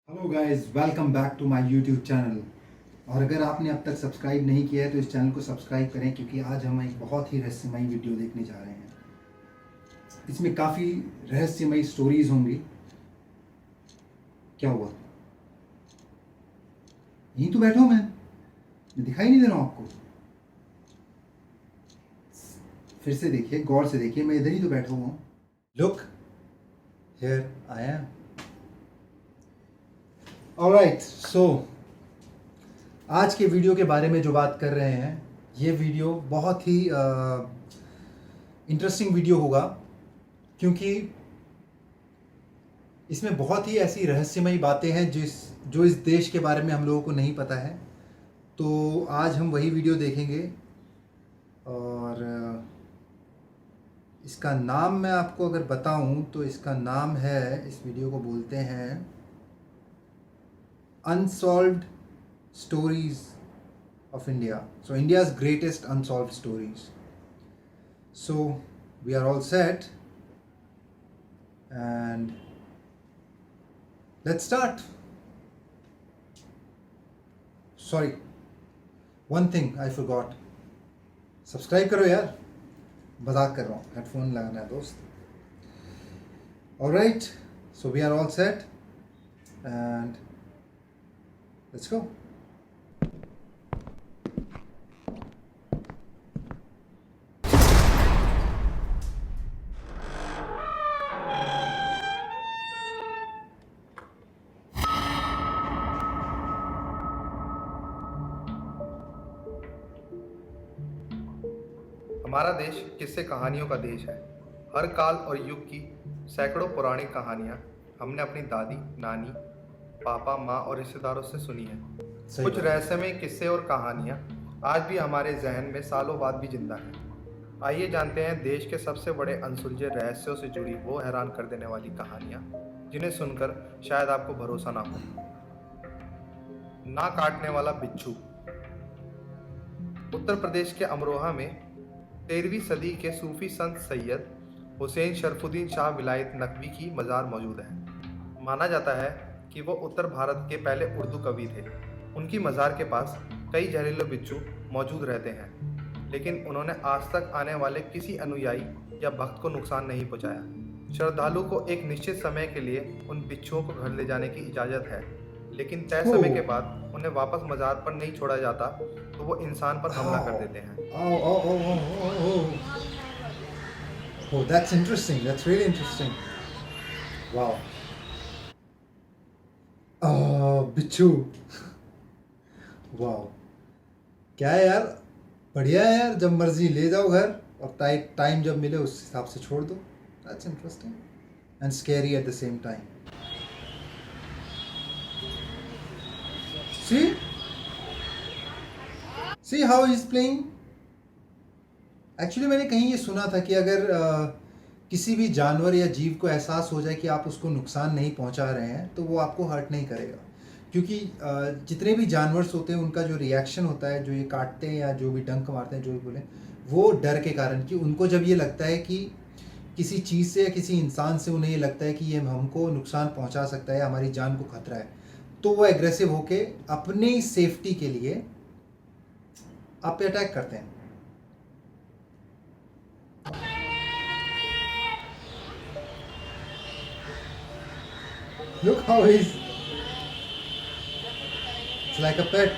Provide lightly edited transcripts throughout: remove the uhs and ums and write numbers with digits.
Hello guys, welcome back to my YouTube channel. और अगर आपने अब तक सब्सक्राइब नहीं किया है तो इस चैनल को सब्सक्राइब करें, क्योंकि आज हम एक बहुत ही रहस्यमयी वीडियो देखने जा रहे हैं। इसमें काफ़ी रहस्यमयी स्टोरीज होंगी। क्या हुआ? यहीं तो बैठा हूँ मैं दिखाई नहीं दे रहा हूँ आपको? फिर से देखिए, गौर से देखिए, मैं इधर ही तो बैठा हुआ हूँ। Look, here I am. Alright, so आज के वीडियो के बारे में जो बात कर रहे हैं, ये वीडियो बहुत ही इंटरेस्टिंग वीडियो होगा, क्योंकि इसमें बहुत ही ऐसी रहस्यमयी बातें हैं जो इस देश के बारे में हम लोगों को नहीं पता है। तो आज हम वही वीडियो देखेंगे, और इसका नाम मैं आपको अगर बताऊं तो इसका नाम है, इस वीडियो को बोलते हैं unsolved stories of India. So India's greatest unsolved stories. So we are all set, and let's start. Sorry, one thing I forgot. Subscribe करो यार, मजाक कर रहा हूँ, हेडफोन लगाना है दोस्त। Alright, so we are all set, and let's go. हमारा देश किस्से कहानियों का देश है। हर काल और युग की सैकड़ों पौराणिक कहानियाँ हमने अपनी दादी, नानी, पापा, माँ और रिश्तेदारों से सुनी है। कुछ बात। रहस्यमय किस्से और कहानियाँ आज भी हमारे जहन में सालों बाद भी जिंदा हैं। आइए जानते हैं देश के सबसे बड़े अनसुलझे रहस्यों से जुड़ी वो हैरान कर देने वाली कहानियाँ, जिन्हें सुनकर शायद आपको भरोसा ना हो। ना काटने वाला बिच्छू। उत्तर प्रदेश के अमरोहा में 13वीं सदी के सूफी संत सैयद हुसैन शरफुद्दीन शाह विलायत नकवी की मज़ार मौजूद है। माना जाता है कि वो उत्तर भारत के पहले उर्दू कवि थे। उनकी मज़ार के पास कई जहरीले बिच्छू मौजूद रहते हैं, लेकिन उन्होंने आज तक आने वाले किसी अनुयायी या भक्त को नुकसान नहीं पहुंचाया। श्रद्धालु को एक निश्चित समय के लिए उन बिच्छुओं को घर ले जाने की इजाज़त है, लेकिन तय समय के बाद उन्हें वापस मज़ार पर नहीं छोड़ा जाता, तो वो इंसान पर हमला कर देते हैं। Oh, that's interesting. That's really interesting. Wow. बिच्छू। वाह, क्या है यार, बढ़िया है यार। जब मर्जी ले जाओ घर, और टाइम जब मिले उस हिसाब से छोड़ दो। That's interesting and scary at the same time. See how he's playing. Actually मैंने कहीं ये सुना था कि अगर किसी भी जानवर या जीव को एहसास हो जाए कि आप उसको नुकसान नहीं पहुंचा रहे हैं, तो वो आपको हर्ट नहीं करेगा। क्योंकि जितने भी जानवर होते हैं, उनका जो रिएक्शन होता है, जो ये काटते हैं या जो भी डंक मारते हैं, जो भी बोले, वो डर के कारण, कि उनको जब ये लगता है कि किसी चीज़ से या किसी इंसान से उन्हें ये लगता है कि ये हमको नुकसान पहुँचा सकता है, हमारी जान को खतरा है, तो वो एग्रेसिव होके अपनी सेफ्टी के लिए आप पे अटैक करते हैं। Look how it's like a pet.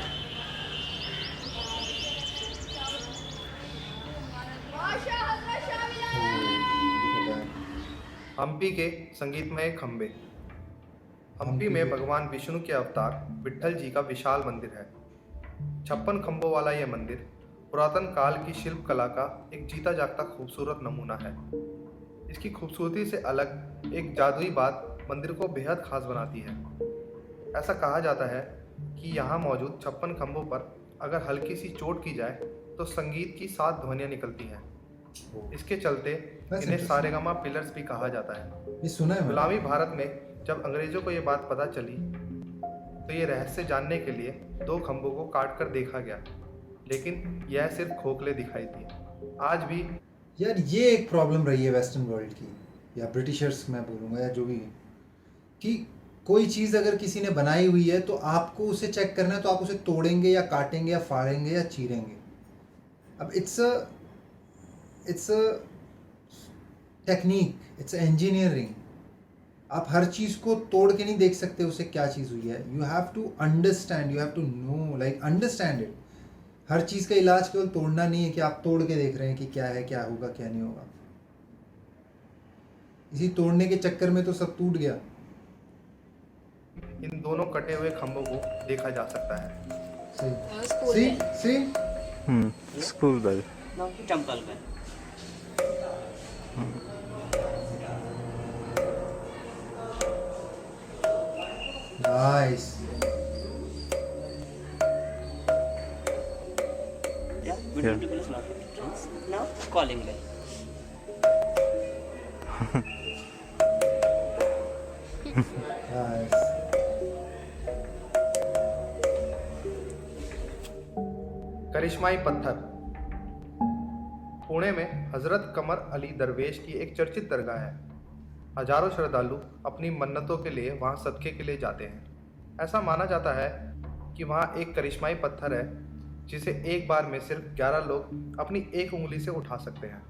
Hampi के संगीतमय खंबे। हम्पी में भगवान विष्णु के अवतार विट्ठल जी का विशाल मंदिर है। 56 खंभों वाला यह मंदिर पुरातन काल की शिल्प कला का एक जीता जागता खूबसूरत नमूना है। इसकी खूबसूरती से अलग एक जादुई बात मंदिर को बेहद खास बनाती है। ऐसा कहा जाता है कि यहाँ मौजूद 56 खंभों पर अगर हल्की सी चोट की जाए तो संगीत की 7 ध्वनियाँ निकलती हैं। इसके चलते इन्हें सारेगामा पिलर्स भी कहा जाता है। ये सुना है। गुलामी भारत में जब अंग्रेजों को ये बात पता चली, तो ये रहस्य जानने के लिए 2 खंभों को काट कर देखा गया, लेकिन यह सिर्फ खोखले दिखाई दिए। आज भी यार ये एक प्रॉब्लम रही है वेस्टर्न वर्ल्ड की, या ब्रिटिशर्स मैं बोलूँगा, या जो भी, कि कोई चीज़ अगर किसी ने बनाई हुई है तो आपको उसे चेक करना है, तो आप उसे तोड़ेंगे या काटेंगे या फाड़ेंगे या चीरेंगे। अब it's a technique, it's engineering. आप हर चीज़ को तोड़ के नहीं देख सकते उसे क्या चीज़ हुई है। You have to understand, you have to know, like understand it. हर चीज़ का इलाज केवल तोड़ना नहीं है कि आप तोड़ के देख रहे हैं कि क्या है, क्या होगा, क्या नहीं होगा। इसी तोड़ने के चक्कर में तो सब टूट गया। इन दोनों कटे हुए खंभों को देखा जा सकता है। School see bell. See School bell. No, temple bell. Nice. Yeah, we Yeah. need to place lot of things. Now calling bell. Nice. करिश्माई पत्थर। पुणे में हजरत कमर अली दरवेश की एक चर्चित दरगाह है। हजारों श्रद्धालु अपनी मन्नतों के लिए वहां सदके के लिए जाते हैं। ऐसा माना जाता है कि वहां एक करिश्माई पत्थर है जिसे एक बार में सिर्फ 11 लोग अपनी एक उंगली से उठा सकते हैं।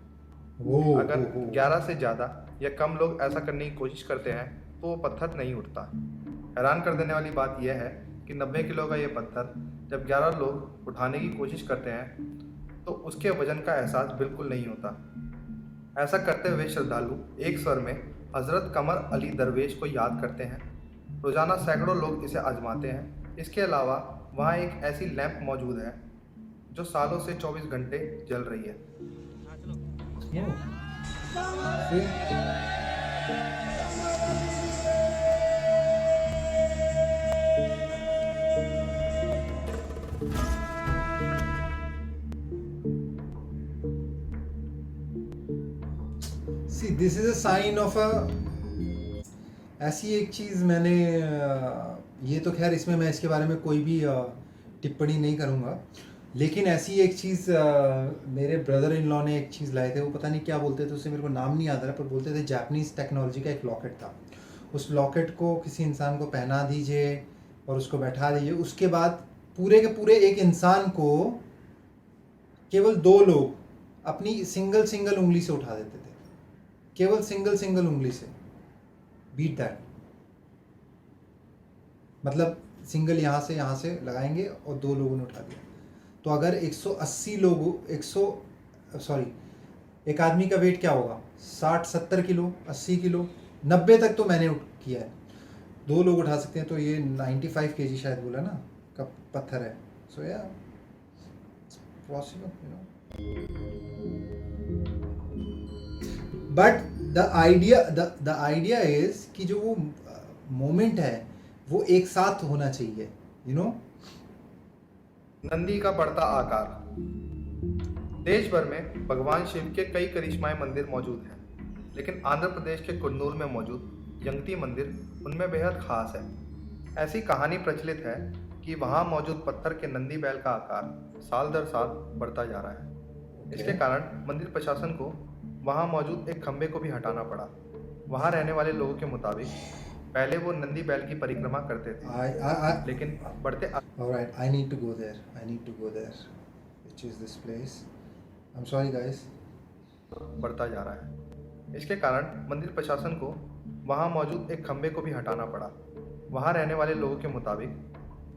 अगर 11 से ज़्यादा या कम लोग ऐसा करने की कोशिश करते हैं तो वो पत्थर नहीं उठता। हैरान कर देने वाली बात यह है कि 90 किलो का ये पत्थर जब 11 लोग उठाने की कोशिश करते हैं तो उसके वजन का एहसास बिल्कुल नहीं होता। ऐसा करते हुए श्रद्धालु एक स्वर में हजरत कमर अली दरवेश को याद करते हैं। रोज़ाना सैकड़ों लोग इसे आजमाते हैं। इसके अलावा वहाँ एक ऐसी लैंप मौजूद है जो सालों से 24 घंटे जल रही है। See this is a sign of a, ऐसी एक चीज़ मैंने ये तो खैर इसमें मैं इसके बारे में कोई भी टिप्पणी नहीं करूँगा, लेकिन ऐसी एक चीज़ मेरे ब्रदर इन लॉ ने एक चीज़ लाए थे। वो पता नहीं क्या बोलते थे उसे, मेरे को नाम नहीं याद रहा, पर बोलते थे जापानीज़ टेक्नोलॉजी का एक लॉकेट था। उस लॉकेट को किसी इंसान को पहना दीजिए और उसको बैठा दीजिए, उसके बाद पूरे के पूरे एक इंसान को केवल 2 लोग अपनी सिंगल उंगली से उठा देते थे। केवल सिंगल उंगली से। Beat that. मतलब सिंगल यहाँ से लगाएंगे और 2 लोगों ने उठा दिया। तो अगर 180 लोगों एक आदमी का वेट क्या होगा, 60-70 किलो, 80 किलो, 90 तक तो मैंने किया है। 2 लोग उठा सकते हैं, तो ये 95 kg शायद बोला ना का पत्थर है। सो या possible, you know. But the idea is कि जो वो मोमेंट है वो एक साथ होना चाहिए, यू नो। नंदी का बढ़ता आकार। देश भर में भगवान शिव के कई करिश्माई मंदिर मौजूद हैं, लेकिन आंध्र प्रदेश के कुन्नूर में मौजूद यंगती मंदिर उनमें बेहद खास है। ऐसी कहानी प्रचलित है कि वहां मौजूद पत्थर के नंदी बैल का आकार साल दर साल बढ़ता जा रहा है। इसके कारण मंदिर प्रशासन को वहां मौजूद एक खंबे को भी हटाना पड़ा। वहां रहने वाले लोगों के मुताबिक पहले वो नंदी बैल की परिक्रमा करते थे, लेकिन बढ़ते Alright, I need to go there. Which is this place? I'm sorry guys. बढ़ता जा रहा है। इसके कारण मंदिर प्रशासन को वहां मौजूद एक खंबे को भी हटाना पड़ा। वहां रहने वाले लोगों के मुताबिक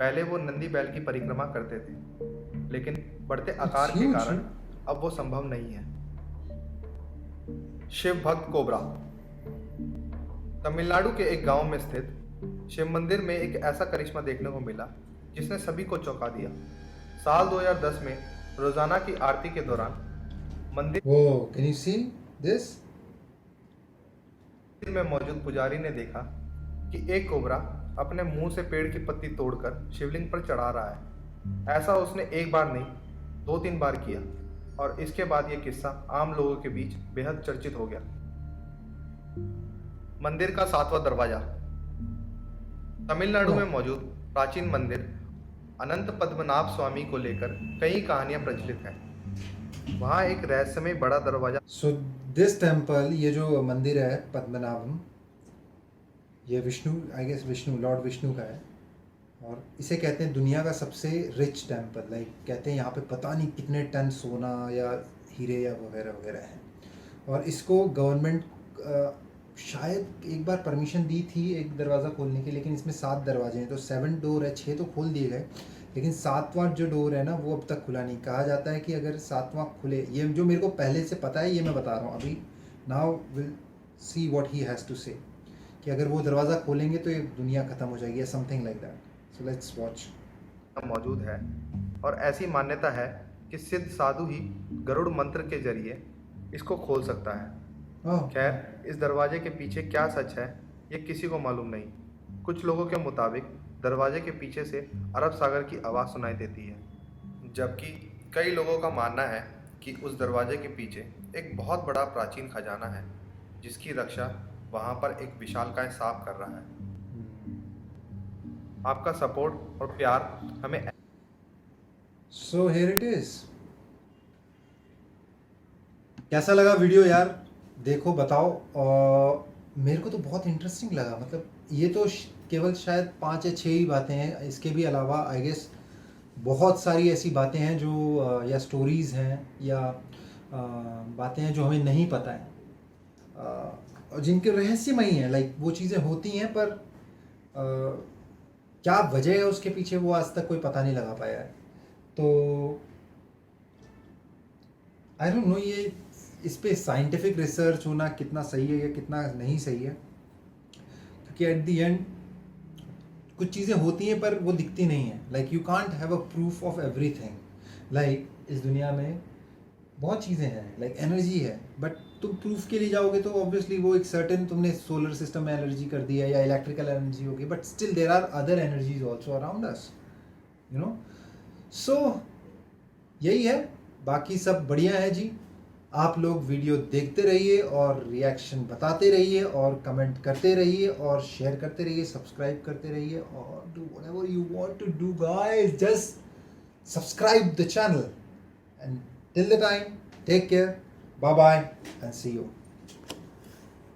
पहले वो नंदी बैल की परिक्रमा करते थे, लेकिन बढ़ते आकार के huge. कारण अब वो संभव नहीं है। शिव भक्त कोबरा। तमिलनाडु के एक गांव में स्थित शिव मंदिर में एक ऐसा करिश्मा देखने को मिला जिसने सभी को चौंका दिया। साल 2010 में रोजाना की आरती के दौरान मंदिर Whoa, can you see this? में मौजूद पुजारी ने देखा कि एक कोबरा अपने मुंह से पेड़ की पत्ती तोड़कर शिवलिंग पर चढ़ा रहा है। ऐसा उसने एक बार नहीं 2-3 बार किया और इसके बाद यह किस्सा आम लोगों के बीच बेहद चर्चित हो गया। मंदिर का 7वां दरवाजा। तमिलनाडु में मौजूद प्राचीन मंदिर अनंत पद्मनाभ स्वामी को लेकर कई कहानियां प्रचलित हैं। वहां एक रहस्यमय बड़ा दरवाजा। So this temple, ये जो मंदिर है पद्मनाभम, ये Vishnu, I guess Vishnu, lord Vishnu का है। और इसे कहते हैं दुनिया का सबसे रिच टेम्पल। लाइक कहते हैं यहाँ पे पता नहीं कितने टन सोना या हीरे या वगैरह वगैरह हैं। और इसको गवर्नमेंट शायद एक बार परमिशन दी थी एक दरवाज़ा खोलने की, लेकिन इसमें 7 दरवाजे हैं, तो 7 डोर है, 6 तो खोल दिए गए, लेकिन 7वां जो डोर है ना वो अब तक खुला नहीं। कहा जाता है कि अगर 7वां खुले, ये जो मेरे को पहले से पता है ये मैं बता रहा हूँ अभी, now will see what he has to say, कि अगर वो दरवाज़ा खोलेंगे तो ये दुनिया ख़त्म हो जाएगी या something like that. So let's watch. मौजूद है और ऐसी मान्यता है कि सिद्ध साधु ही गरुड़ मंत्र के जरिए इसको खोल सकता है। ओह, खैर, इस दरवाजे के पीछे क्या सच है ये किसी को मालूम नहीं। कुछ लोगों के मुताबिक दरवाजे के पीछे से अरब सागर की आवाज़ सुनाई देती है, जबकि कई लोगों का मानना है कि उस दरवाजे के पीछे एक बहुत बड़ा प्राचीन खजाना है जिसकी रक्षा वहाँ पर एक विशालकाय सांप कर रहा है। आपका सपोर्ट और प्यार हमें सो हियर इट इज़। कैसा लगा वीडियो यार, देखो बताओ। और मेरे को तो बहुत इंटरेस्टिंग लगा। मतलब ये तो केवल शायद 5 या 6 ही बातें हैं, इसके भी अलावा आई गेस बहुत सारी ऐसी बातें हैं जो या स्टोरीज़ हैं या बातें हैं जो हमें नहीं पता है, और जिनके रहस्यमयी हैं। लाइक वो चीज़ें होती हैं पर क्या वजह है उसके पीछे वो आज तक कोई पता नहीं लगा पाया है। तो आई डोंट नो ये इस पे साइंटिफिक रिसर्च होना कितना सही है या कितना नहीं सही है, क्योंकि एट द एंड कुछ चीज़ें होती हैं पर वो दिखती नहीं हैं। Like you can't have a proof of everything. Like इस दुनिया में बहुत चीज़ें हैं, लाइक एनर्जी है, बट तुम प्रूफ के लिए जाओगे तो ऑब्वियसली वो एक सर्टेन, तुमने सोलर सिस्टम में एनर्जी कर दिया या इलेक्ट्रिकल एनर्जी होगी, but still there are other energies also around us, you know. So यही है, बाकी सब बढ़िया है जी। आप लोग वीडियो देखते रहिए और रिएक्शन बताते रहिए और कमेंट करते रहिए और शेयर करते रहिए, सब्सक्राइब करते रहिए और do whatever you want to do guys, just subscribe the channel and till the time take care, bye bye and see you.